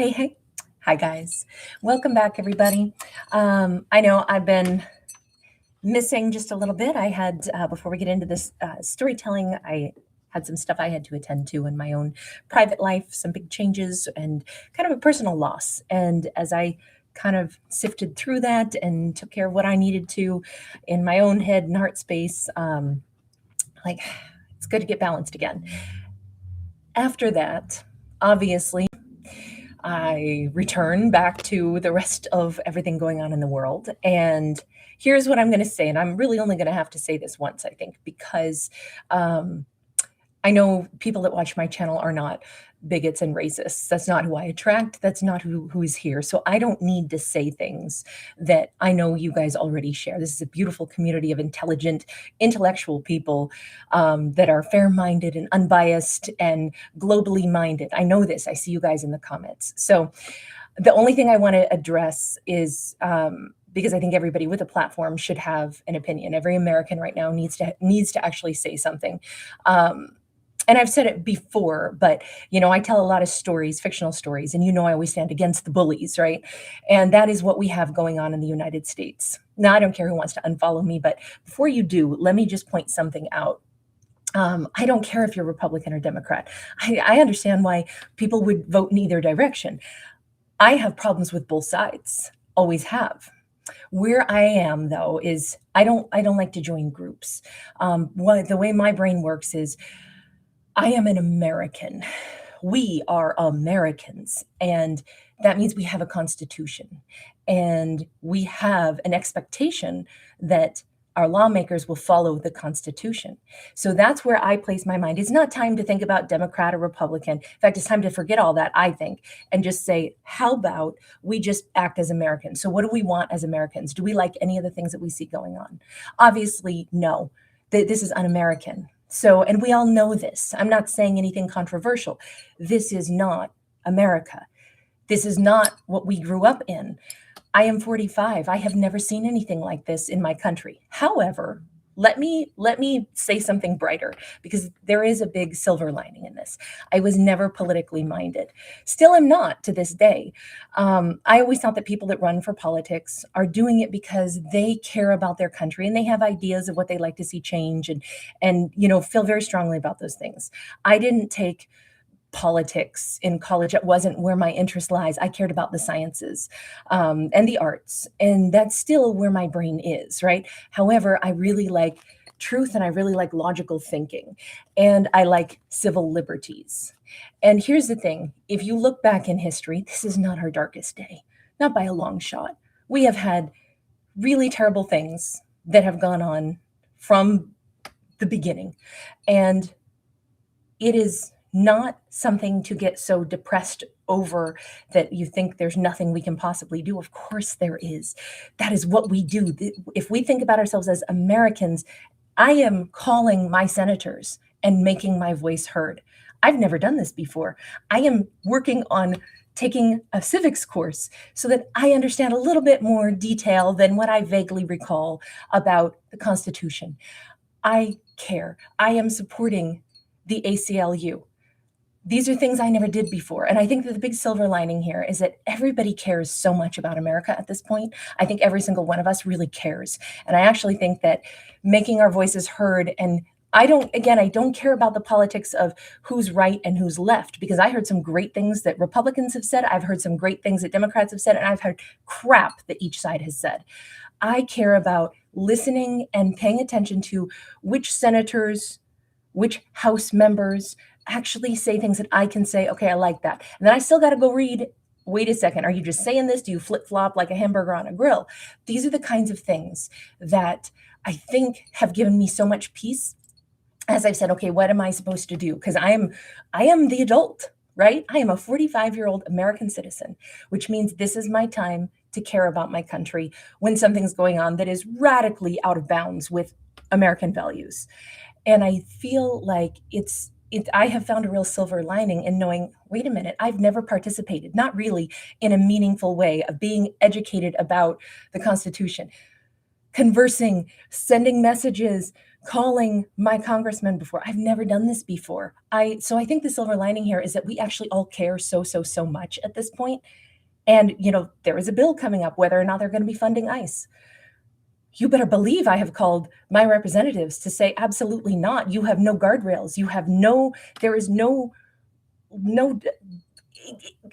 Hey, hey. Hi, guys. Welcome back, everybody. I know I've been missing just a little bit. I had, before we get into this storytelling, I had some stuff I had to attend to in my own private life, some big changes, and kind of a personal loss. And as I kind of sifted through that and took care of what I needed to in my own head and heart space, like, it's good to get balanced again. After that, obviously, I return back to the rest of everything going on in the world. And here's what I'm going to say. And I'm really only going to have to say this once, I think, because um, I know people that watch my channel are not bigots and racists. That's not who I attract. That's not who's here. So I don't need to say things that I know you guys already share. This is a beautiful community of intelligent, intellectual people that are fair-minded and unbiased and globally minded. I know this. I see you guys in the comments. So the only thing I want to address is because I think everybody with a platform should have an opinion. Every American right now needs to actually say something. And I've said it before, but I tell a lot of stories, fictional stories, and I always stand against the bullies, right? And that is what we have going on in the United States. Now, I don't care who wants to unfollow me, but before you do, let me just point something out. I don't care if you're Republican or Democrat. I understand why people would vote in either direction. I have problems with both sides, always have. Where I am, though, is I don't like to join groups. The way my brain works is I am an American. We are Americans, and that means we have a constitution, and we have an expectation that our lawmakers will follow the Constitution. So that's where I place my mind. It's not time to think about Democrat or Republican. In fact, it's time to forget all that, I think, and just say, how about we just act as Americans? So what do we want as Americans? Do we like any of the things that we see going on? Obviously, no. This is un-American. So, and we all know this. I'm not saying anything controversial. This is not America. This is not what we grew up in. I am 45. I have never seen anything like this in my country. However, let me say something brighter, because there is a big silver lining in this. I was never politically minded. Still am not to this day. I always thought that people that run for politics are doing it because they care about their country and they have ideas of what they like to see change and feel very strongly about those things. I didn't take politics in college. It wasn't where my interest lies. I cared about the sciences and the arts, and that's still where my brain is, right? However, I really like truth and I really like logical thinking, and I like civil liberties. And here's the thing. If you look back in history, this is not our darkest day, not by a long shot. We have had really terrible things that have gone on from the beginning, and it is not something to get so depressed over that you think there's nothing we can possibly do. Of course there is. That is what we do. If we think about ourselves as Americans, I am calling my senators and making my voice heard. I've never done this before. I am working on taking a civics course so that I understand a little bit more detail than what I vaguely recall about the Constitution. I care. I am supporting the ACLU. These are things I never did before. And I think that the big silver lining here is that everybody cares so much about America at this point. I think every single one of us really cares. And I actually think that making our voices heard, and I don't care about the politics of who's right and who's left, because I heard some great things that Republicans have said. I've heard some great things that Democrats have said, and I've heard crap that each side has said. I care about listening and paying attention to which senators, which House members actually say things that I can say, okay, I like that. And then I still got to go read, wait a second, are you just saying this? Do you flip-flop like a hamburger on a grill? These are the kinds of things that I think have given me so much peace. As I've said, okay, what am I supposed to do? Because I am the adult, right? I am a 45-year-old American citizen, which means this is my time to care about my country when something's going on that is radically out of bounds with American values. And I feel like I have found a real silver lining in knowing, wait a minute, I've never participated, not really in a meaningful way, of being educated about the Constitution, conversing, sending messages, calling my congressman before. I've never done this before. So I think the silver lining here is that we actually all care so much at this point. And, there is a bill coming up, whether or not they're going to be funding ICE. You better believe I have called my representatives to say, absolutely not. You have no guardrails. There is no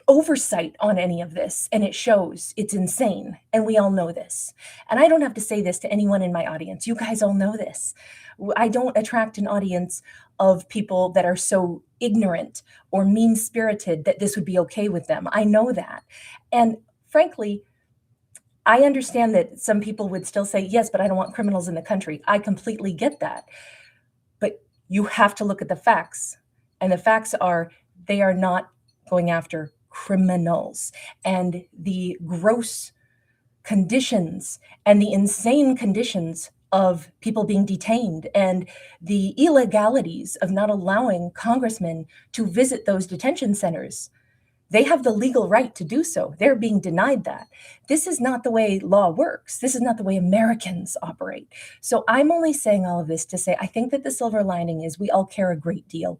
oversight on any of this. And it shows. It's insane. And we all know this. And I don't have to say this to anyone in my audience. You guys all know this. I don't attract an audience of people that are so ignorant or mean-spirited that this would be okay with them. I know that. And frankly, I understand that some people would still say, yes, but I don't want criminals in the country. I completely get that. But you have to look at the facts. And the facts are they are not going after criminals. And the gross conditions and the insane conditions of people being detained and the illegalities of not allowing congressmen to visit those detention centers. They have the legal right to do so. They're being denied that. This is not the way law works. This is not the way Americans operate. So I'm only saying all of this to say I think that the silver lining is we all care a great deal.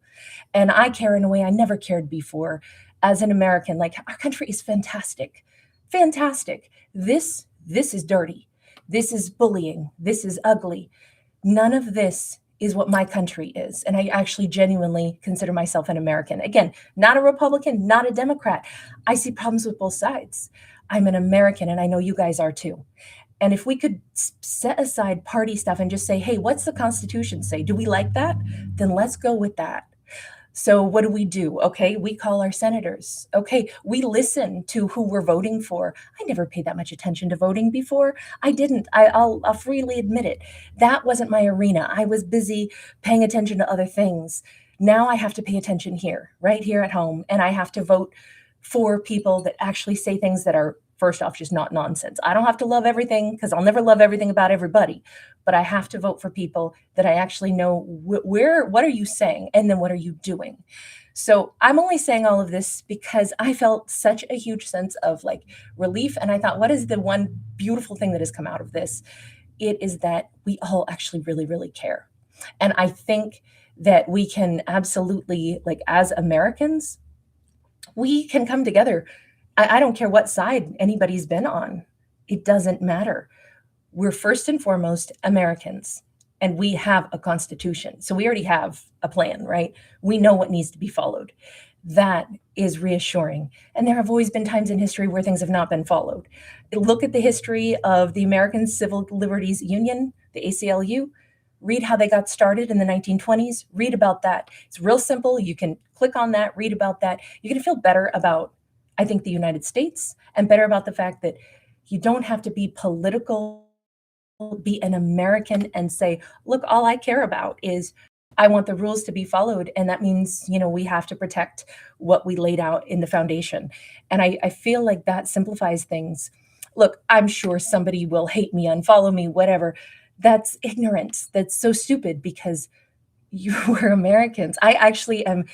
And I care in a way I never cared before as an American. Like, our country is fantastic. Fantastic. This is dirty. This is bullying. This is ugly. None of this is what my country is. And I actually genuinely consider myself an American. Again, not a Republican, not a Democrat. I see problems with both sides. I'm an American, and I know you guys are too. And if we could set aside party stuff and just say, hey, what's the Constitution say? Do we like that? Then let's go with that. So what do? Okay, we call our senators. Okay, we listen to who we're voting for. I never paid that much attention to voting before. I didn't. I'll freely admit it. That wasn't my arena. I was busy paying attention to other things. Now I have to pay attention here, right here at home, and I have to vote for people that actually say things that are, first off, just not nonsense. I don't have to love everything because I'll never love everything about everybody, but I have to vote for people that I actually know what are you saying? And then what are you doing? So I'm only saying all of this because I felt such a huge sense of like relief. And I thought, what is the one beautiful thing that has come out of this? It is that we all actually really, really care. And I think that we can absolutely, like, as Americans, we can come together. I don't care what side anybody's been on. It doesn't matter. We're first and foremost Americans, and we have a constitution. So we already have a plan, right? We know what needs to be followed. That is reassuring. And there have always been times in history where things have not been followed. Look at the history of the American Civil Liberties Union, the ACLU. Read how they got started in the 1920s. Read about that. It's real simple. You can click on that, read about that. You're going to feel better about, I think, the United States, and better about the fact that you don't have to be political, be an American and say, look, all I care about is I want the rules to be followed. And that means, we have to protect what we laid out in the foundation. And I feel like that simplifies things. Look, I'm sure somebody will hate me, unfollow me, whatever. That's ignorance. That's so stupid because you were Americans. I actually am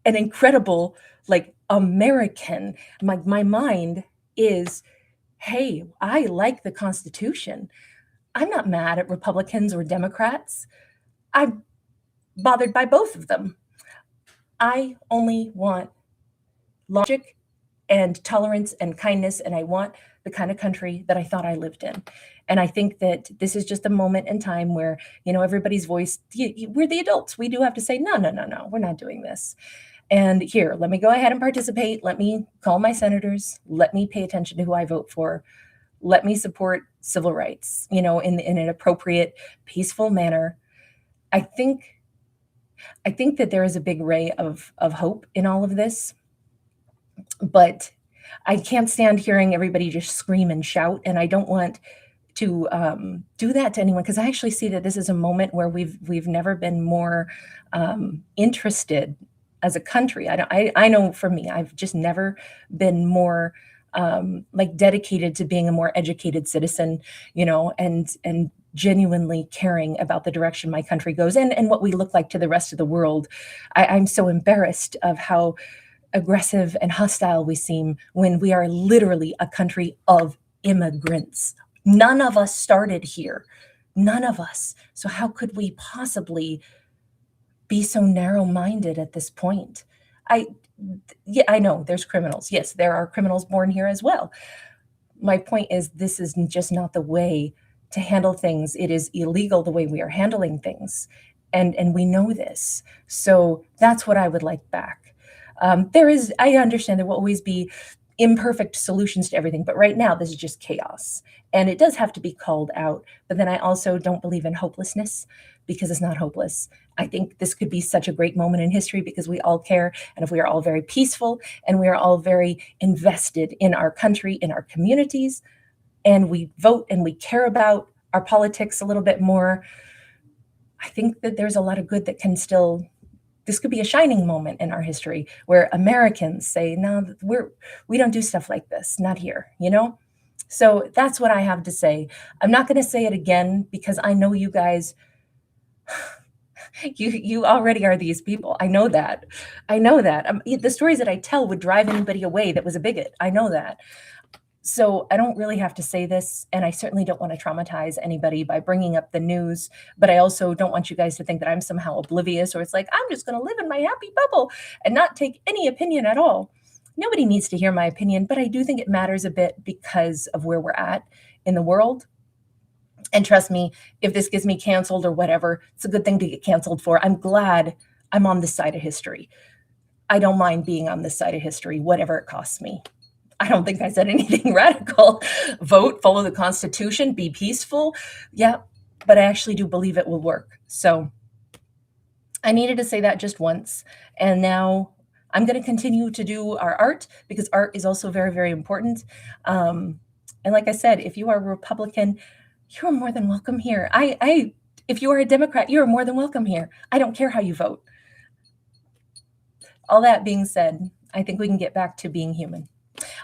an incredible, American. My mind is, hey, I like the Constitution. I'm not mad at Republicans or Democrats. I'm bothered by both of them. I only want logic and tolerance and kindness, and I want the kind of country that I thought I lived in. And I think that this is just a moment in time where, everybody's voice, we're the adults. We do have to say, no, we're not doing this. And here, let me go ahead and participate. Let me call my senators. Let me pay attention to who I vote for. Let me support civil rights, in an appropriate, peaceful manner. I think that there is a big ray of hope in all of this, but I can't stand hearing everybody just scream and shout, and I don't want to do that to anyone, because I actually see that this is a moment where we've never been more interested as a country. I know for me, I've just never been more dedicated to being a more educated citizen, and genuinely caring about the direction my country goes and what we look like to the rest of the world. I'm so embarrassed of how aggressive and hostile we seem when we are literally a country of immigrants. None of us started here. None of us. So how could we possibly be so narrow-minded at this point? Yeah, I know there's criminals. Yes, there are criminals born here as well. My point is, this is just not the way to handle things. It is illegal the way we are handling things. And we know this. So that's what I would like back. I understand there will always be imperfect solutions to everything, but right now this is just chaos. And it does have to be called out. But then I also don't believe in hopelessness, because it's not hopeless. I think this could be such a great moment in history because we all care. And if we are all very peaceful and we are all very invested in our country, in our communities, and we vote and we care about our politics a little bit more, I think that there's a lot of good that can still, this could be a shining moment in our history where Americans say, no, we don't do stuff like this, not here, you know? So that's what I have to say. I'm not going to say it again because I know you guys, you already are these people. I know that. The stories that I tell would drive anybody away that was a bigot. I know that. So I don't really have to say this, and I certainly don't want to traumatize anybody by bringing up the news, but I also don't want you guys to think that I'm somehow oblivious, or it's like, I'm just going to live in my happy bubble and not take any opinion at all. Nobody needs to hear my opinion, but I do think it matters a bit because of where we're at in the world. And trust me, if this gets me canceled or whatever, it's a good thing to get canceled for. I'm glad I'm on this side of history. I don't mind being on this side of history, whatever it costs me. I don't think I said anything radical. Vote, follow the Constitution, be peaceful. Yeah, but I actually do believe it will work. So I needed to say that just once. And now I'm going to continue to do our art because art is also very, very important. And like I said, if you are a Republican, you are more than welcome here. If you are a Democrat, you are more than welcome here. I don't care how you vote. All that being said, I think we can get back to being human.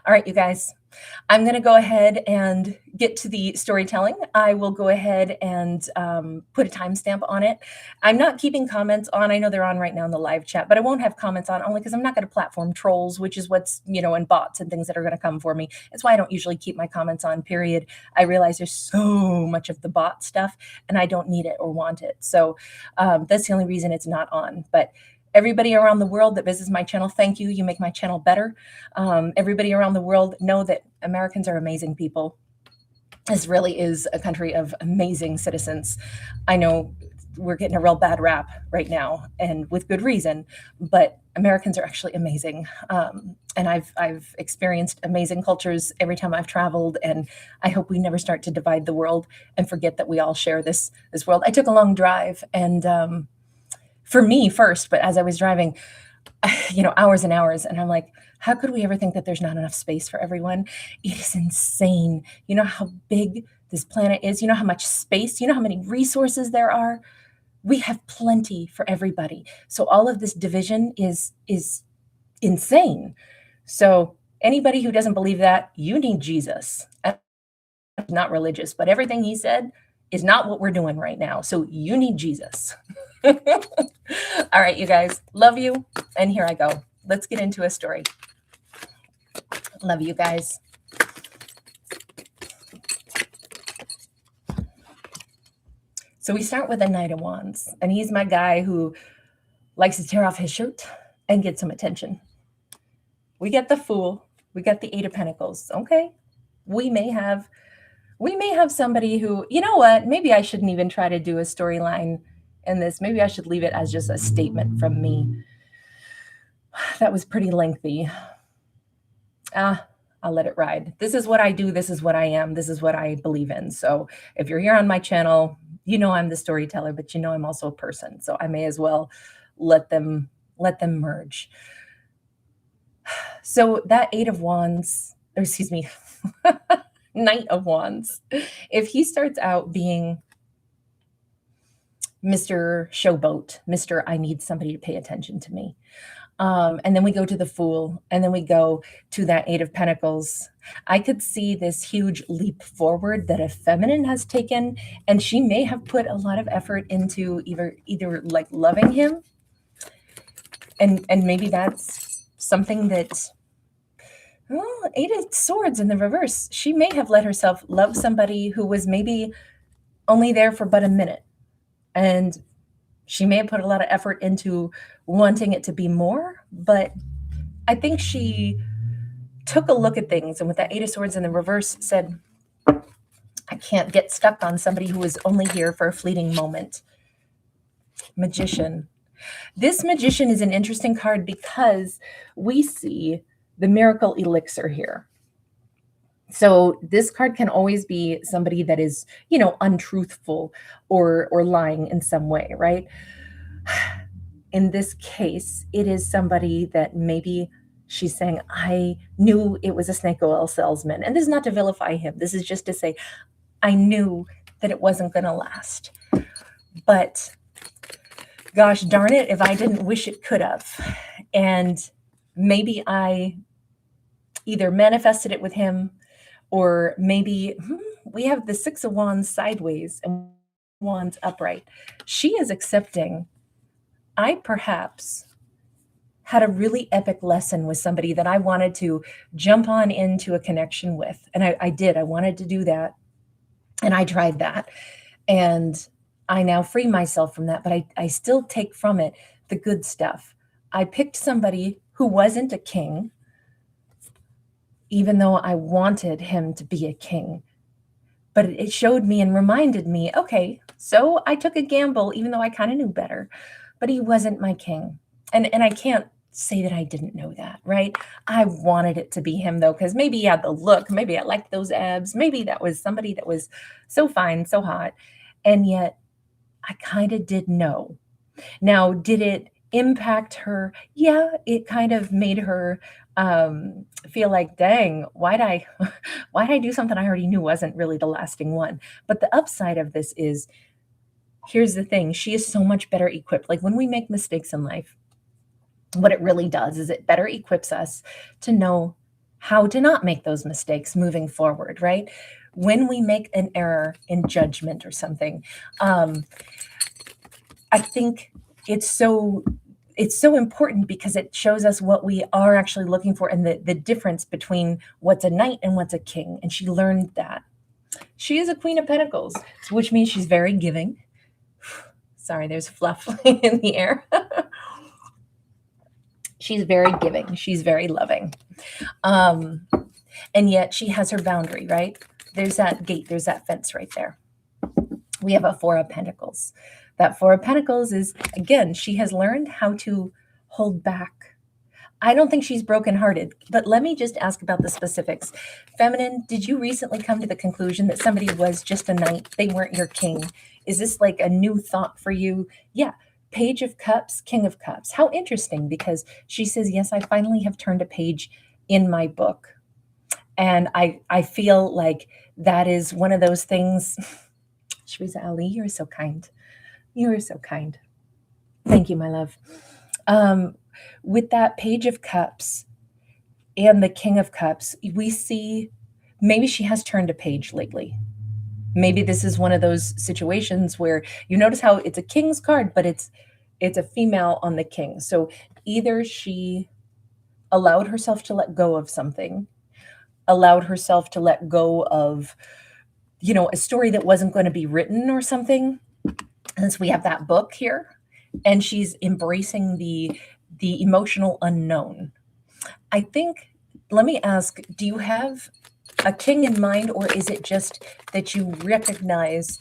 All right, you guys, I'm going to go ahead and get to the storytelling. I will go ahead and put a timestamp on it. I'm not keeping comments on. I know they're on right now in the live chat, but I won't have comments on only because I'm not going to platform trolls, which is what's, and bots and things that are going to come for me. That's why I don't usually keep my comments on, period. I realize there's so much of the bot stuff and I don't need it or want it. So that's the only reason it's not on. But everybody around the world that visits my channel, thank you. You make my channel better. Everybody around the world know that Americans are amazing people. This really is a country of amazing citizens. I know we're getting a real bad rap right now, and with good reason, but Americans are actually amazing. And I've experienced amazing cultures every time I've traveled, and I hope we never start to divide the world and forget that we all share this world. I took a long drive, and for me first, but as I was driving, hours and hours, and I'm like, how could we ever think that there's not enough space for everyone? It is insane. You know how big this planet is? You know how much space? You know how many resources there are? We have plenty for everybody. So all of this division is insane. So anybody who doesn't believe that, you need Jesus. I'm not religious, but everything he said is not what we're doing right now. So you need Jesus. All right, you guys, love you. And here I go. Let's get into a story. Love you guys. So we start with the Knight of Wands, and he's my guy who likes to tear off his shirt and get some attention. We get the Fool. We got the Eight of Pentacles. Okay. We may have somebody who, you know what? Maybe I shouldn't even try to do a storyline in this. Maybe I should leave it as just a statement from me. That was pretty lengthy. I'll let it ride. This is what I do. This is what I am. This is what I believe in. So if you're here on my channel, I'm the storyteller, but I'm also a person. So I may as well let them merge. So that Eight of Wands, or excuse me, Knight of Wands, if he starts out being Mr. Showboat, Mr. I need somebody to pay attention to me. And then we go to the Fool, and then we go to that Eight of Pentacles. I could see this huge leap forward that a feminine has taken, and she may have put a lot of effort into either like loving him, and maybe that's something that, Eight of Swords in the reverse. She may have let herself love somebody who was maybe only there for but a minute. And she may have put a lot of effort into wanting it to be more, but I think she took a look at things, and with that Eight of Swords in the reverse said, I can't get stuck on somebody who is only here for a fleeting moment. Magician. This Magician is an interesting card because we see the miracle elixir here. So this card can always be somebody that is, untruthful or lying in some way, right? In this case, it is somebody that maybe she's saying, I knew it was a snake oil salesman. And this is not to vilify him. This is just to say, I knew that it wasn't going to last. But gosh darn it, if I didn't wish it could have. And maybe I either manifested it with him, or maybe we have the Six of Wands sideways and Wands upright. She is accepting, I perhaps had a really epic lesson with somebody that I wanted to jump on into a connection with. And I did. I wanted to do that. And I tried that. And I now free myself from that. But I still take from it the good stuff. I picked somebody who wasn't a king, even though I wanted him to be a king. But it showed me and reminded me, okay, so I took a gamble, even though I kind of knew better, but he wasn't my king. And I can't say that I didn't know that, right? I wanted it to be him, though, because maybe he had the look, maybe I liked those abs, maybe that was somebody that was so fine, so hot, and yet I kind of did know. Now, did it impact her? Yeah, it kind of made her feel like, dang, why'd I do something I already knew wasn't really the lasting one? But the upside of this is, here's the thing, she is so much better equipped. Like when we make mistakes in life, what it really does is it better equips us to know how to not make those mistakes moving forward, right? When we make an error in judgment or something, I think it's so important because it shows us what we are actually looking for and the difference between what's a knight and what's a king. And she learned that. She is a Queen of Pentacles, which means she's very giving. Sorry, there's fluff in the air. She's very giving. She's very loving. And yet she has her boundary, right? There's that gate. There's that fence right there. We have a Four of Pentacles. That Four of Pentacles is, again, she has learned how to hold back. I don't think she's brokenhearted, but let me just ask about the specifics. Feminine, did you recently come to the conclusion that somebody was just a knight? They weren't your king. Is this like a new thought for you? Yeah. Page of Cups, King of Cups. How interesting, because she says, yes, I finally have turned a page in my book. And I feel like that is one of those things. Shriza Ali, you're so kind. You are so kind. Thank you, my love. With that Page of Cups and the King of Cups, we see maybe she has turned a page lately. Maybe this is one of those situations where you notice how it's a king's card, but it's a female on the king. So either she allowed herself to let go of something, allowed herself to let go of, a story that wasn't going to be written or something. And so we have that book here, and she's embracing the emotional unknown. I think, let me ask, do you have a king in mind, or is it just that you recognize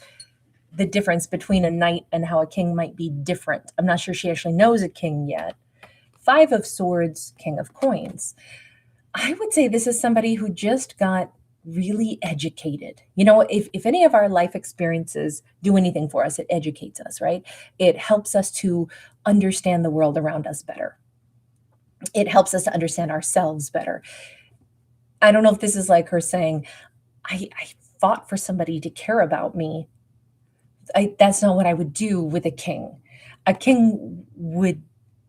the difference between a knight and how a king might be different? I'm not sure she actually knows a king yet. Five of Swords, King of Coins. I would say this is somebody who just got really educated. If any of our life experiences do anything for us, it educates us, right? It helps us to understand the world around us better. It helps us to understand ourselves better. I don't know if this is like her saying, I fought for somebody to care about me. That's not what I would do with a king. A king would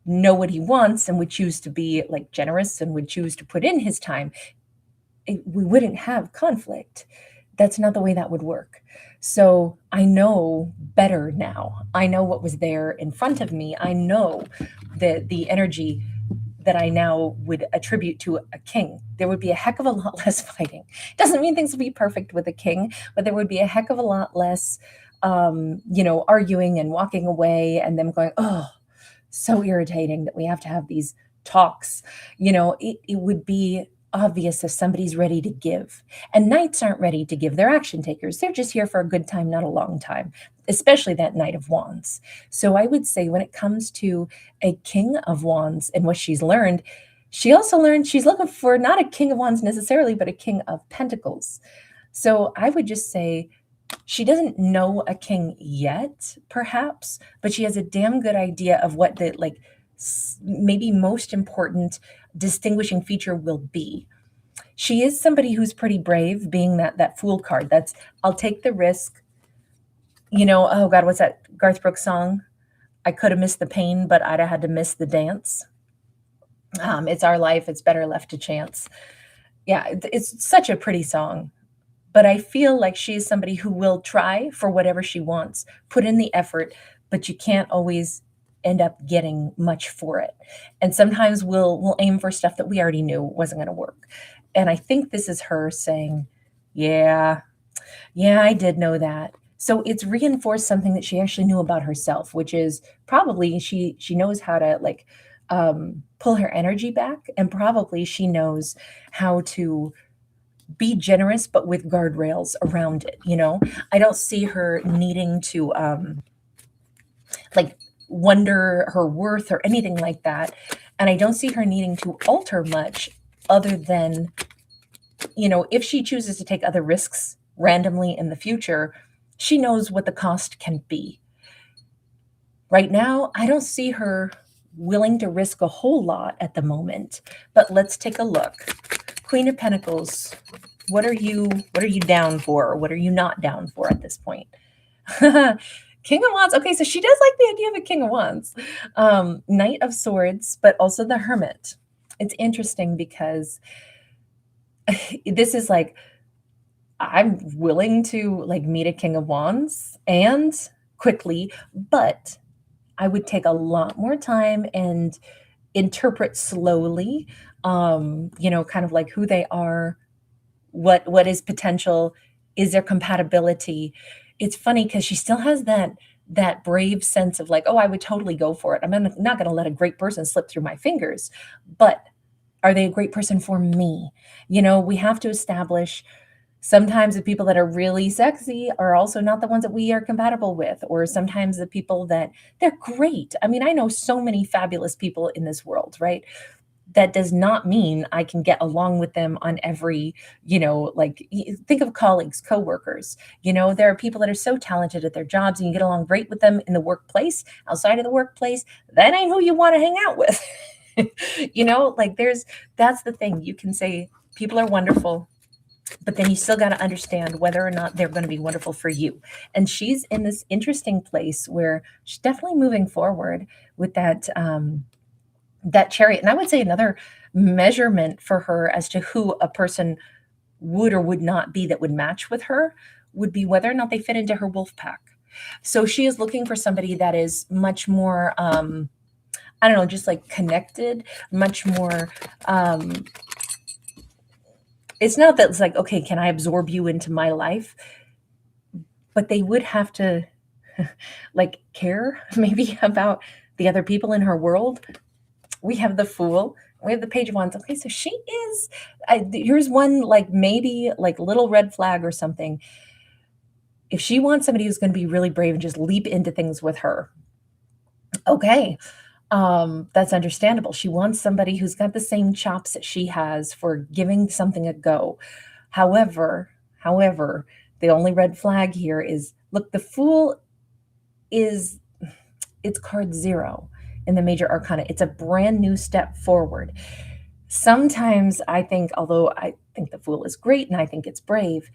know what he wants and would choose to be like generous and would choose to put in his time. We wouldn't have conflict. That's not the way that would work. So I know better now. I know what was there in front of me. I know that the energy that I now would attribute to a king. There would be a heck of a lot less fighting. Doesn't mean things will be perfect with a king, but there would be a heck of a lot less arguing and walking away and them going, oh, so irritating that we have to have these talks. It would be obvious if somebody's ready to give. And knights aren't ready to give. They're action takers. They're just here for a good time, not a long time, especially that Knight of Wands. So I would say when it comes to a King of Wands and what she's learned, she also learned she's looking for not a King of Wands necessarily, but a King of Pentacles. So I would just say she doesn't know a king yet, perhaps, but she has a damn good idea of what the maybe most important distinguishing feature will be. She is somebody who's pretty brave, being that Fool card. That's, I'll take the risk. Oh God, what's that Garth Brooks song? I could have missed the pain, but I'd have had to miss the dance. It's our life. It's better left to chance. Yeah, it's such a pretty song. But I feel like she is somebody who will try for whatever she wants, put in the effort, but you can't always end up getting much for it. And sometimes we'll aim for stuff that we already knew wasn't going to work. And I think this is her saying, yeah, I did know that. So it's reinforced something that she actually knew about herself, which is probably she knows how to pull her energy back, and probably she knows how to be generous, but with guardrails around it. I don't see her needing to wonder her worth or anything like that. And I don't see her needing to alter much other than, if she chooses to take other risks randomly in the future, she knows what the cost can be. Right now, I don't see her willing to risk a whole lot at the moment, but let's take a look. Queen of Pentacles, what are you down for? What are you not down for at this point? King of Wands. Okay, so she does like the idea of a King of Wands. Knight of Swords, but also the Hermit. It's interesting because this is like, I'm willing to meet a King of Wands and quickly, but I would take a lot more time and interpret slowly, kind of like who they are, what is potential, is there compatibility. It's funny because she still has that brave sense of I would totally go for it. I'm not going to let a great person slip through my fingers, but are they a great person for me? We have to establish sometimes the people that are really sexy are also not the ones that we are compatible with, or sometimes the people that they're great. I mean, I know so many fabulous people in this world, right? That does not mean I can get along with them on every, think of colleagues, coworkers. There are people that are so talented at their jobs and you get along great with them in the workplace. Outside of the workplace, that ain't who you want to hang out with. That's the thing. You can say people are wonderful, but then you still got to understand whether or not they're going to be wonderful for you. And she's in this interesting place where she's definitely moving forward with that Chariot. And I would say another measurement for her as to who a person would or would not be that would match with her would be whether or not they fit into her wolf pack. So she is looking for somebody that is much more, just connected, much more, it's not that it's okay, can I absorb you into my life? But they would have to care maybe about the other people in her world. We have the Fool. We have the Page of Wands. Okay, so she is, here's one maybe little red flag or something. If she wants somebody who's going to be really brave and just leap into things with her, okay, that's understandable. She wants somebody who's got the same chops that she has for giving something a go. However, the only red flag here is, look, the Fool it's card 0 in the major arcana. It's a brand new step forward. Sometimes I think, although I think the Fool is great and I think it's brave,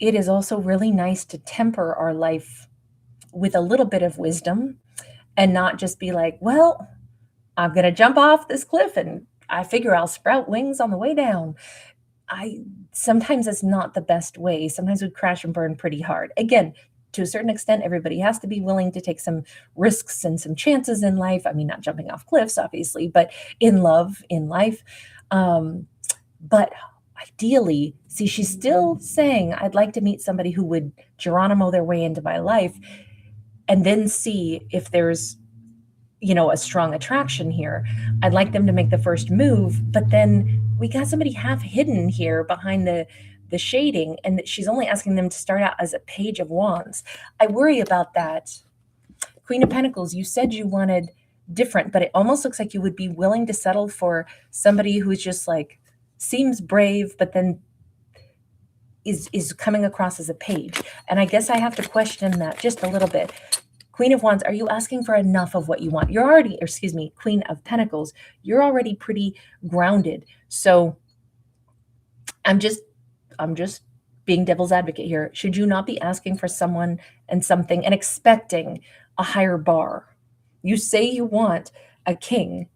it is also really nice to temper our life with a little bit of wisdom and not just be well, I'm going to jump off this cliff and I figure I'll sprout wings on the way down. Sometimes it's not the best way. Sometimes we crash and burn pretty hard. Again, to a certain extent, everybody has to be willing to take some risks and some chances in life. I mean, not jumping off cliffs, obviously, but in love, in life. But I ideally, see, she's still saying, I'd like to meet somebody who would Geronimo their way into my life and then see if there's, a strong attraction here. I'd like them to make the first move, but then we got somebody half hidden here behind the shading, and she's only asking them to start out as a Page of Wands. I worry about that. Queen of Pentacles, you said you wanted different, but it almost looks like you would be willing to settle for somebody who's just like seems brave, but then is coming across as a page. And I guess I have to question that just a little bit. Queen of Wands, are you asking for enough of what you want? You're already, Queen of Pentacles, you're already pretty grounded. So I'm just being devil's advocate here. Should you not be asking for someone and something and expecting a higher bar? You say you want a king.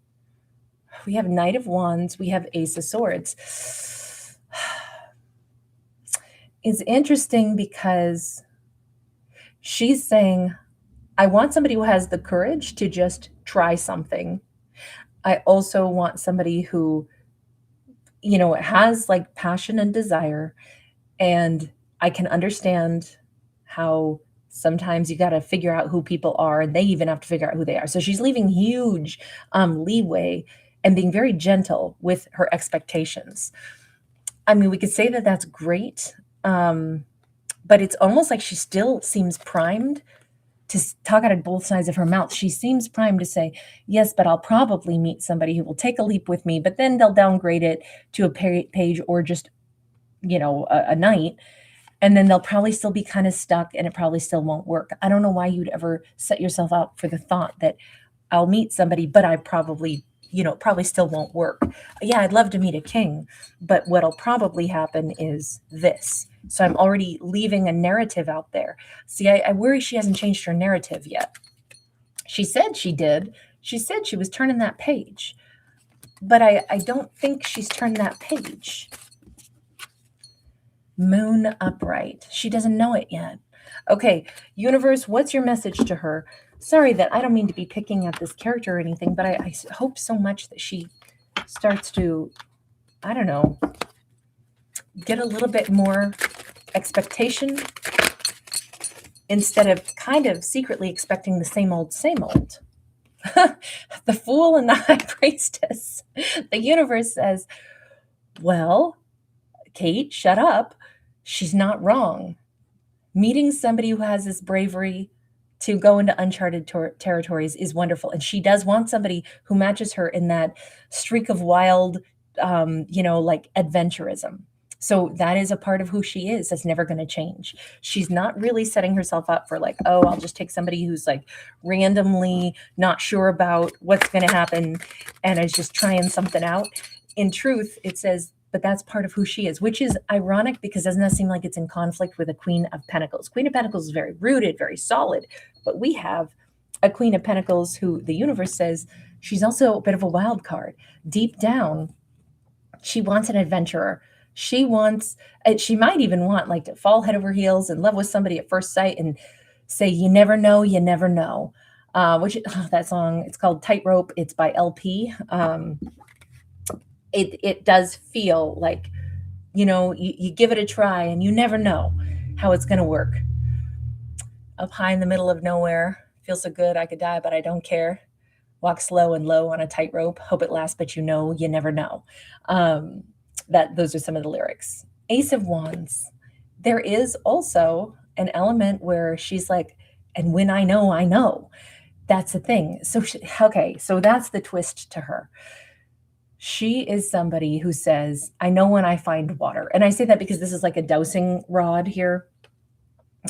We have Knight of Wands. We have Ace of Swords. It's interesting because she's saying, I want somebody who has the courage to just try something. I also want somebody who, has like passion and desire. And I can understand how sometimes you got to figure out who people are, and they even have to figure out who they are. So she's leaving huge leeway and being very gentle with her expectations. I mean, we could say that that's great, but it's almost like she still seems primed to talk out of both sides of her mouth. She seems primed to say, yes, but I'll probably meet somebody who will take a leap with me, but then they'll downgrade it to a page or just, a knight. And then they'll probably still be kind of stuck and it probably still won't work. I don't know why you'd ever set yourself up for the thought that I'll meet somebody, but I probably still won't work. Yeah, I'd love to meet a king, but what'll probably happen is this. So I'm already leaving a narrative out there. See, I worry she hasn't changed her narrative yet. She said she did. She said she was turning that page, but I don't think she's turned that page. Moon upright. She doesn't know it yet. Okay, universe, what's your message to her? Sorry that I don't mean to be picking at this character or anything, but I hope so much that she starts to, I don't know, get a little bit more expectation instead of kind of secretly expecting the same old, same old. The Fool and the High Priestess. The universe says, well, Kate, shut up. She's not wrong. Meeting somebody who has this bravery to go into uncharted territories is wonderful. And she does want somebody who matches her in that streak of wild, like adventurism. So that is a part of who she is. That's never going to change. She's not really setting herself up for like, oh, I'll just take somebody who's like randomly not sure about what's going to happen and is just trying something out. In truth, it says, but that's part of who she is, which is ironic because doesn't that seem like it's in conflict with a Queen of Pentacles? Queen of Pentacles is very rooted, very solid, but we have a Queen of Pentacles who the universe says she's also a bit of a wild card. Deep down, she wants an adventurer. She might even want like to fall head over heels in love with somebody at first sight and say, you never know, you never know. That song, it's called Tightrope. It's by LP. It does feel like, you give it a try and you never know how it's going to work. Up high in the middle of nowhere, feels so good I could die, but I don't care. Walk slow and low on a tightrope. Hope it lasts, but you never know. Those are some of the lyrics. Ace of Wands. There is also an element where she's like, and when I know, I know. That's the thing. So that's the twist to her. She is somebody who says, I know when I find water. And I say that because this is like a dowsing rod here.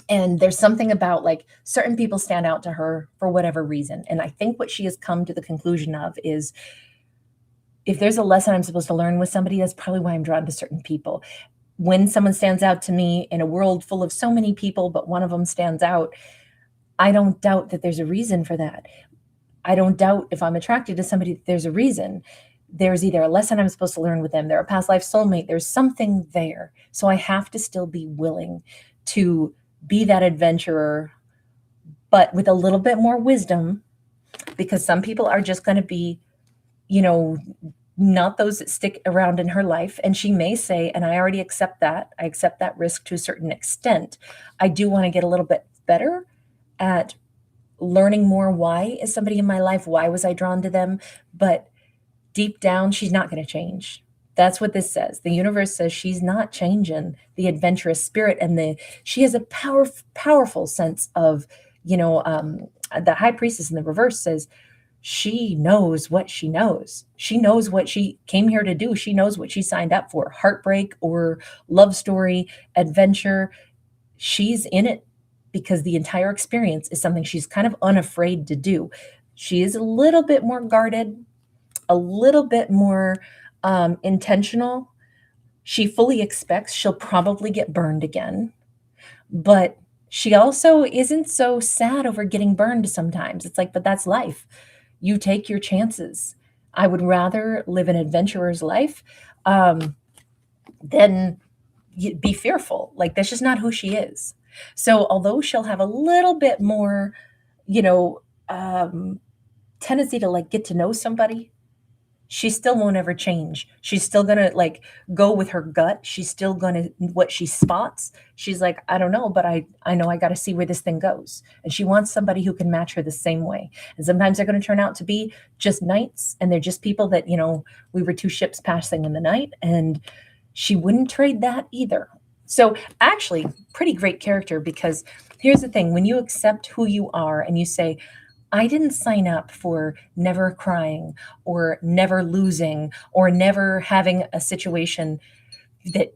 And there's something about like certain people stand out to her for whatever reason. And I think what she has come to the conclusion of is if there's a lesson I'm supposed to learn with somebody, that's probably why I'm drawn to certain people. When someone stands out to me in a world full of so many people, but one of them stands out, I don't doubt that there's a reason for that. I don't doubt if I'm attracted to somebody, that there's a reason. There's either a lesson I'm supposed to learn with them, they're a past life soulmate, there's something there. So I have to still be willing to be that adventurer, but with a little bit more wisdom, because some people are just going to be, not those that stick around in her life. And she may say, and I already accept that, I accept that risk to a certain extent. I do want to get a little bit better at learning more. Why is somebody in my life? Why was I drawn to them? But deep down, she's not going to change. That's what this says. The universe says she's not changing the adventurous spirit, and she has a powerful sense of, the high priestess in the reverse says she knows what she knows. She knows what she came here to do. She knows what she signed up for. Heartbreak or love story, adventure. She's in it because the entire experience is something she's kind of unafraid to do. She is a little bit more guarded, a little bit more intentional. She fully expects she'll probably get burned again, but she also isn't so sad over getting burned sometimes. It's like, but that's life. You take your chances. I would rather live an adventurer's life than be fearful. Like, that's just not who she is. So although she'll have a little bit more, tendency to like get to know somebody, she still won't ever change. She's still going to like go with her gut. She's still going to, what she spots, she's like, I don't know, but I know I got to see where this thing goes. And she wants somebody who can match her the same way. And sometimes they're going to turn out to be just knights, and they're just people that, we were two ships passing in the night, and she wouldn't trade that either. So actually, pretty great character, because here's the thing. When you accept who you are and you say, I didn't sign up for never crying or never losing or never having a situation that,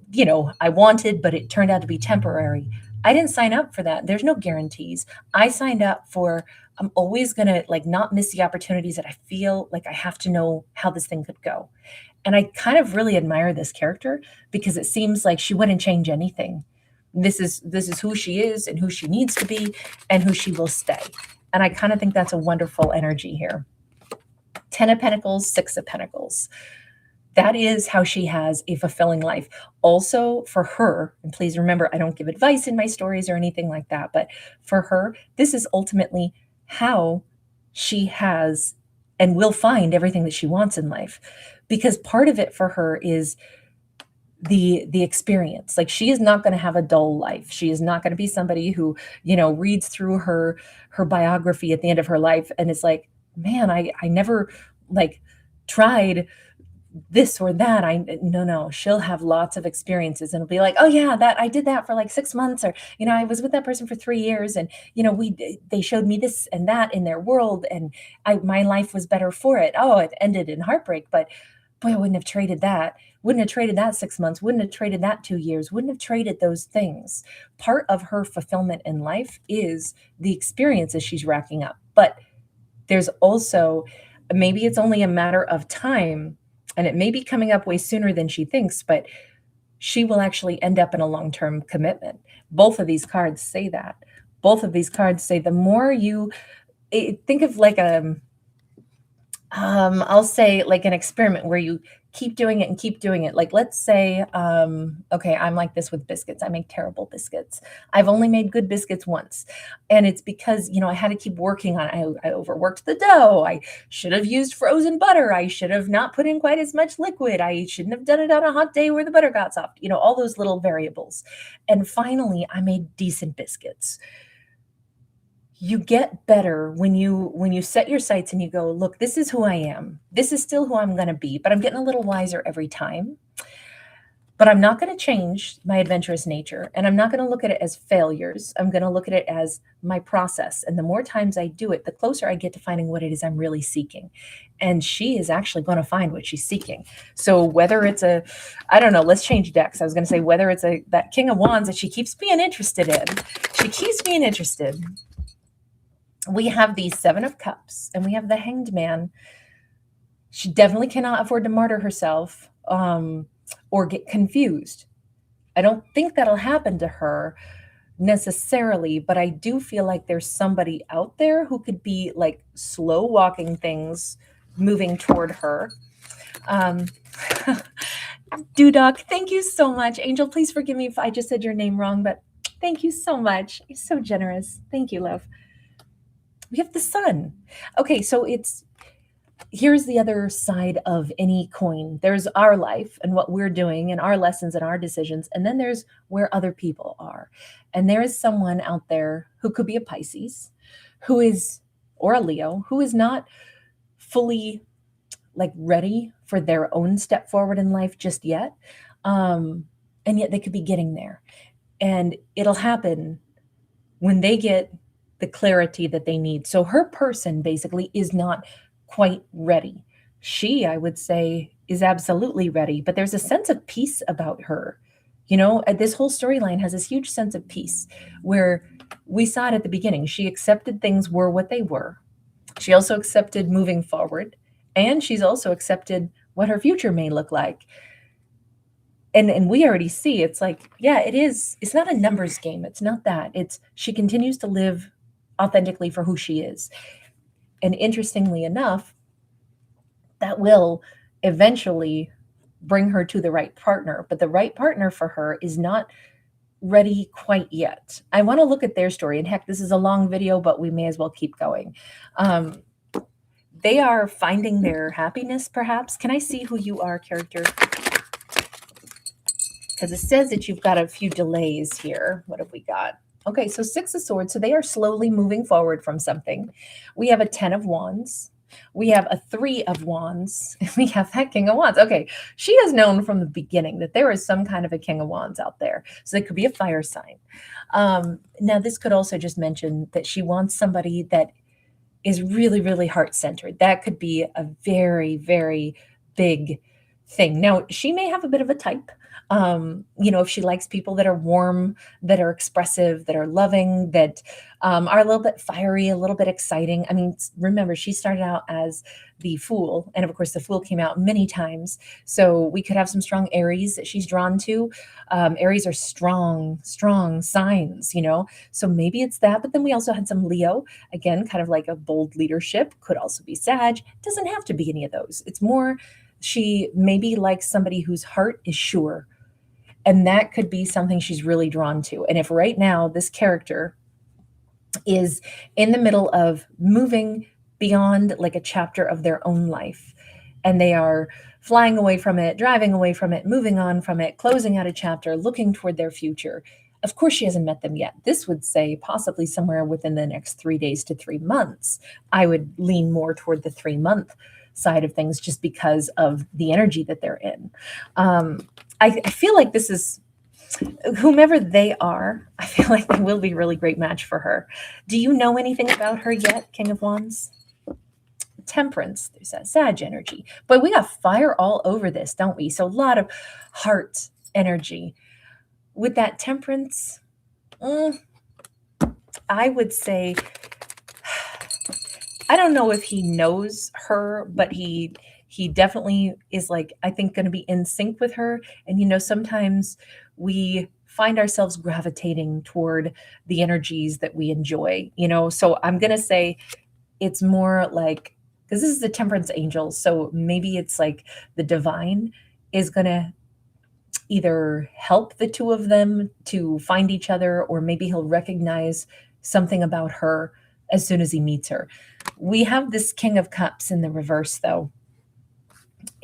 I wanted, but it turned out to be temporary. I didn't sign up for that. There's no guarantees. I signed up for, I'm always going to like not miss the opportunities that I feel like I have to know how this thing could go. And I kind of really admire this character because it seems like she wouldn't change anything. This is who she is and who she needs to be and who she will stay. And I kind of think that's a wonderful energy here. 10 of Pentacles, 6 of Pentacles. That is how she has a fulfilling life. Also for her, and please remember, I don't give advice in my stories or anything like that, but for her, this is ultimately how she has and will find everything that she wants in life. Because part of it for her is the experience. Like, she is not going to have a dull life. She is not going to be somebody who, reads through her biography at the end of her life and is like, man, I never like tried this or that. No, she'll have lots of experiences, and it'll be like, oh yeah, that I did that for like 6 months, or, I was with that person for 3 years, and, they showed me this and that in their world, and my life was better for it. Oh, it ended in heartbreak, but boy, I wouldn't have traded that. Wouldn't have traded that 6 months. Wouldn't have traded that 2 years. Wouldn't have traded those things. Part of her fulfillment in life is the experiences she's racking up. But there's also, maybe it's only a matter of time, and it may be coming up way sooner than she thinks, but she will actually end up in a long-term commitment. Both of these cards say that. Both of these cards say the more you think of like I'll say like an experiment where you keep doing it and keep doing it. Like, let's say, okay, I'm like this with biscuits. I make terrible biscuits. I've only made good biscuits once. And it's because, I had to keep working on it. I overworked the dough. I should have used frozen butter. I should have not put in quite as much liquid. I shouldn't have done it on a hot day where the butter got soft, all those little variables. And finally, I made decent biscuits. You get better when you set your sights and you go, look, this is who I am. This is still who I'm going to be, but I'm getting a little wiser every time. But I'm not going to change my adventurous nature, and I'm not going to look at it as failures. I'm going to look at it as my process. And the more times I do it, the closer I get to finding what it is I'm really seeking. And she is actually going to find what she's seeking. So whether it's I don't know, let's change decks. I was going to say whether it's that King of Wands that she keeps being interested in. She keeps being interested. We have the 7 of Cups and we have the Hanged Man. She definitely cannot afford to martyr herself or get confused. I don't think that'll happen to her necessarily, but I do feel like there's somebody out there who could be like slow walking things moving toward her. Dudok, thank you so much. Angel, please forgive me if I just said your name wrong, but thank you so much. You're so generous. Thank you, love. We have the Sun. Okay, so here's the other side of any coin. There's our life and what we're doing and our lessons and our decisions. And then there's where other people are. And there is someone out there who could be a Pisces, who is, or a Leo, who is not fully like ready for their own step forward in life just yet. And yet they could be getting there. And it'll happen when they get the clarity that they need. So her person basically is not quite ready. She, I would say, is absolutely ready, but there's a sense of peace about her. You know, this whole storyline has this huge sense of peace where we saw it at the beginning. She accepted things were what they were. She also accepted moving forward, and she's also accepted what her future may look like. And we already see it's like, yeah, it is. It's not a numbers game. It's not that. It's she continues to live authentically for who she is. And interestingly enough, that will eventually bring her to the right partner. But the right partner for her is not ready quite yet. I want to look at their story. And heck, this is a long video, but we may as well keep going. They are finding their happiness, perhaps. Can I see who you are, character? Because it says that you've got a few delays here. What have we got? Okay, so 6 of Swords. So they are slowly moving forward from something. We have a 10 of Wands. We have a 3 of Wands. We have that King of Wands. Okay, she has known from the beginning that there is some kind of a King of Wands out there. So it could be a fire sign. Now, this could also just mention that she wants somebody that is really, really heart-centered. That could be a very, very big thing. Now, she may have a bit of a type. If she likes people that are warm, that are expressive, that are loving, that are a little bit fiery, a little bit exciting. I mean, remember, she started out as the Fool. And of course, the Fool came out many times. So we could have some strong Aries that she's drawn to. Aries are strong signs, So maybe it's that. But then we also had some Leo, again, kind of like a bold leadership. Could also be Sag. Doesn't have to be any of those. It's more she maybe likes somebody whose heart is sure. And that could be something she's really drawn to. And if right now this character is in the middle of moving beyond like a chapter of their own life, and they are flying away from it, driving away from it, moving on from it, closing out a chapter, looking toward their future. Of course, she hasn't met them yet. This would say possibly somewhere within the next 3 days to 3 months. I would lean more toward the 3-month side of things just because of the energy that they're in. I feel like this is, whomever they are, I feel like they will be a really great match for her. Do you know anything about her yet, King of Wands? Temperance, there's that Sag energy. But we got fire all over this, don't we? So a lot of heart energy. With that Temperance, I would say, I don't know if he knows her, but he definitely is like, I think, going to be in sync with her. And, sometimes we find ourselves gravitating toward the energies that we enjoy, So I'm going to say it's more like, because this is the Temperance angel. So maybe it's like the divine is going to either help the two of them to find each other, or maybe he'll recognize something about her as soon as he meets her. We have this King of Cups in the reverse, though.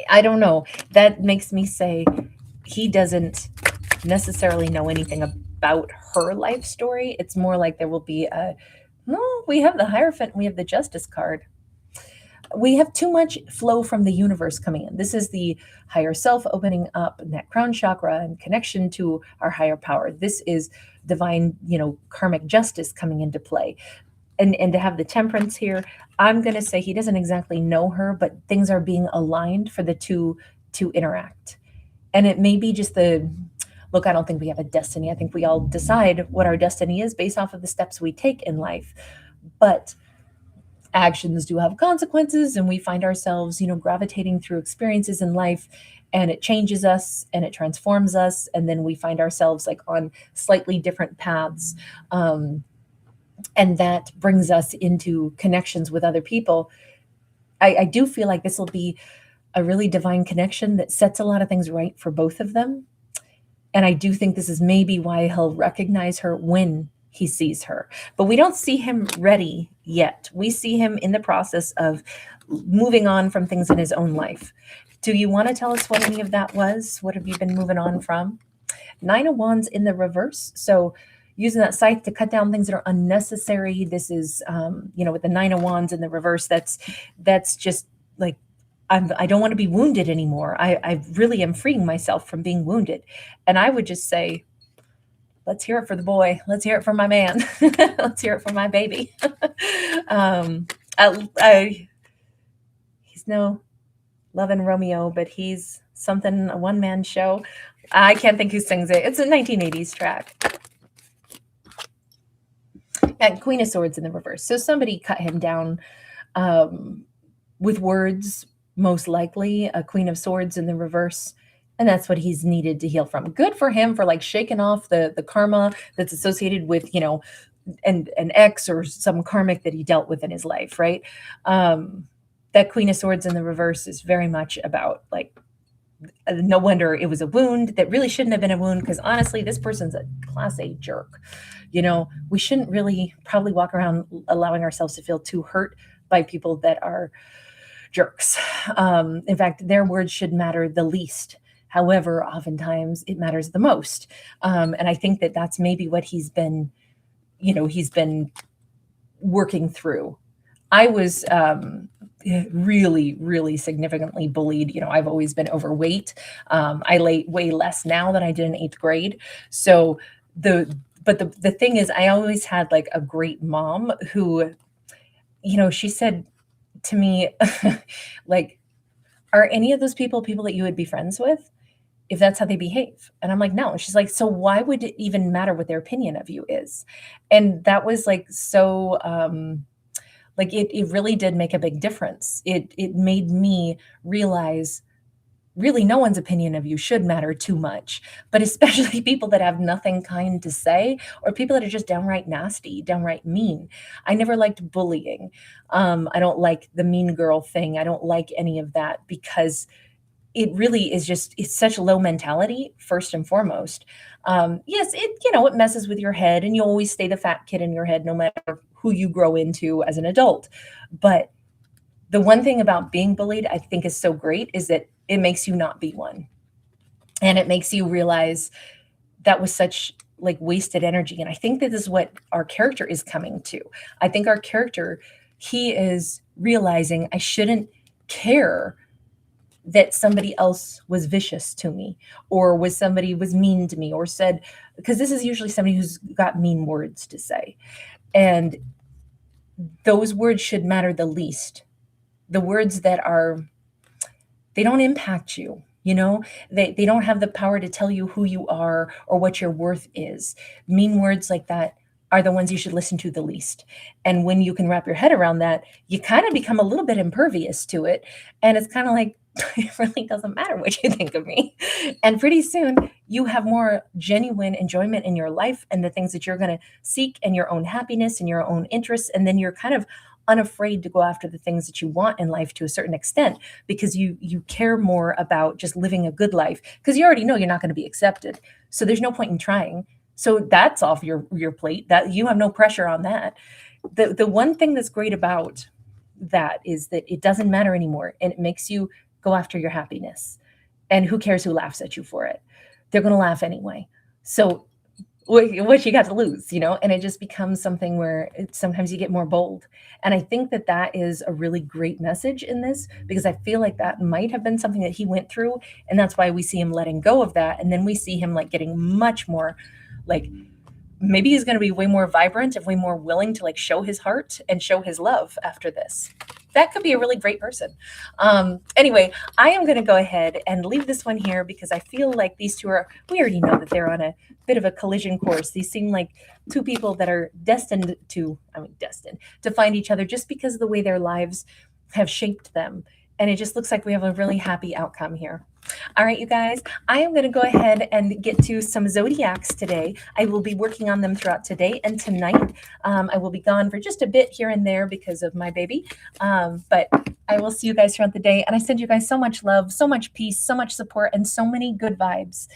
I don't know. That makes me say he doesn't necessarily know anything about her life story. It's more like there will be we have the Hierophant, we have the Justice card. We have too much flow from the universe coming in. This is the higher self opening up, and that crown chakra and connection to our higher power. This is divine, karmic justice coming into play. And to have the Temperance here, I'm going to say he doesn't exactly know her, but things are being aligned for the two to interact. And it may be just look, I don't think we have a destiny. I think we all decide what our destiny is based off of the steps we take in life. But actions do have consequences, and we find ourselves, gravitating through experiences in life, and it changes us and it transforms us. And then we find ourselves like on slightly different paths. And that brings us into connections with other people. I do feel like this will be a really divine connection that sets a lot of things right for both of them. And I do think this is maybe why he'll recognize her when he sees her, but we don't see him ready yet. We see him in the process of moving on from things in his own life. Do you want to tell us what any of that was? What have you been moving on from? Nine of Wands in the reverse. So using that scythe to cut down things that are unnecessary. This is, with the Nine of Wands in the reverse, that's just like, I don't want to be wounded anymore. I really am freeing myself from being wounded. And I would just say, let's hear it for the boy. Let's hear it for my man. Let's hear it for my baby. He's no Love and Romeo, but he's something, a one-man show. I can't think who sings it. It's a 1980s track. And Queen of Swords in the reverse. So somebody cut him down with words, most likely. A Queen of Swords in the reverse. And that's what he's needed to heal from. Good for him for like shaking off the karma that's associated with, an ex or some karmic that he dealt with in his life, right? That Queen of Swords in the reverse is very much about like, no wonder it was a wound that really shouldn't have been a wound, because honestly, this person's a class A jerk. We shouldn't really probably walk around allowing ourselves to feel too hurt by people that are jerks. In fact, their words should matter the least. However, oftentimes it matters the most. And I think that that's maybe what he's been working through. I was really, really significantly bullied. I've always been overweight. I weigh less now than I did in 8th grade. So the thing is, I always had like a great mom who, she said to me, like, are any of those people that you would be friends with if that's how they behave? And I'm like, no. And she's like, so why would it even matter what their opinion of you is? And that was like, so, like it really did make a big difference. It made me realize really no one's opinion of you should matter too much, but especially people that have nothing kind to say, or people that are just downright nasty, downright mean. I never liked bullying. I don't like the mean girl thing. I don't like any of that, because it really is it's such low mentality, first and foremost. Yes, it messes with your head, and you always stay the fat kid in your head no matter who you grow into as an adult. But the one thing about being bullied I think is so great is that it makes you not be one. And it makes you realize that was such like wasted energy. And I think that this is what our character is coming to. I think our character, he is realizing I shouldn't care that somebody else was vicious to me, or somebody was mean to me, or said, because this is usually somebody who's got mean words to say. And those words should matter the least. The words that they don't impact you, they don't have the power to tell you who you are or what your worth is. Mean words like that are the ones you should listen to the least. And when you can wrap your head around that, you kind of become a little bit impervious to it. And it's kind of like, it really doesn't matter what you think of me. And pretty soon you have more genuine enjoyment in your life and the things that you're going to seek, and your own happiness and your own interests. And then you're kind of unafraid to go after the things that you want in life to a certain extent, because you care more about just living a good life, because you already know you're not going to be accepted. So there's no point in trying. So that's off your plate. That you have no pressure on that. The one thing that's great about that is that it doesn't matter anymore, and it makes you go after your happiness. And who cares who laughs at you for it? They're going to laugh anyway. So what you got to lose, and it just becomes something where sometimes you get more bold. And I think that is a really great message in this, because I feel like that might have been something that he went through. And that's why we see him letting go of that. And then we see him like getting much more like, maybe he's going to be way more vibrant and way more willing to like show his heart and show his love after this. That could be a really great person. Anyway, I am going to go ahead and leave this one here, because I feel like these two we already know that they're on a bit of a collision course. These seem like two people that are destined to find each other, just because of the way their lives have shaped them. And it just looks like we have a really happy outcome here. All right, you guys, I am going to go ahead and get to some zodiacs today. I will be working on them throughout today and tonight. I will be gone for just a bit here and there because of my baby. But I will see you guys throughout the day. And I send you guys so much love, so much peace, so much support, and so many good vibes.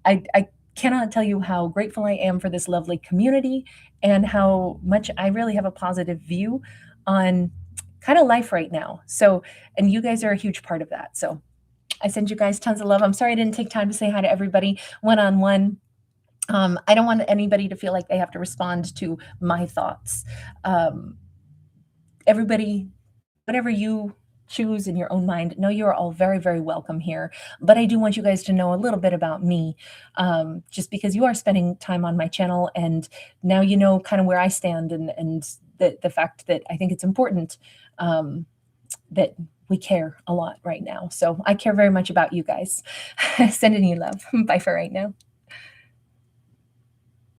I cannot tell you how grateful I am for this lovely community and how much I really have a positive view on kind of life right now. So, and you guys are a huge part of that. So I send you guys tons of love. I'm sorry I didn't take time to say hi to everybody one-on-one. I don't want anybody to feel like they have to respond to my thoughts. Everybody, whatever you choose in your own mind, know you're all very, very welcome here. But I do want you guys to know a little bit about me, just because you are spending time on my channel, and now you know kind of where I stand, and the fact that I think it's important that we care a lot right now. So I care very much about you guys. Sending you love. Bye for right now.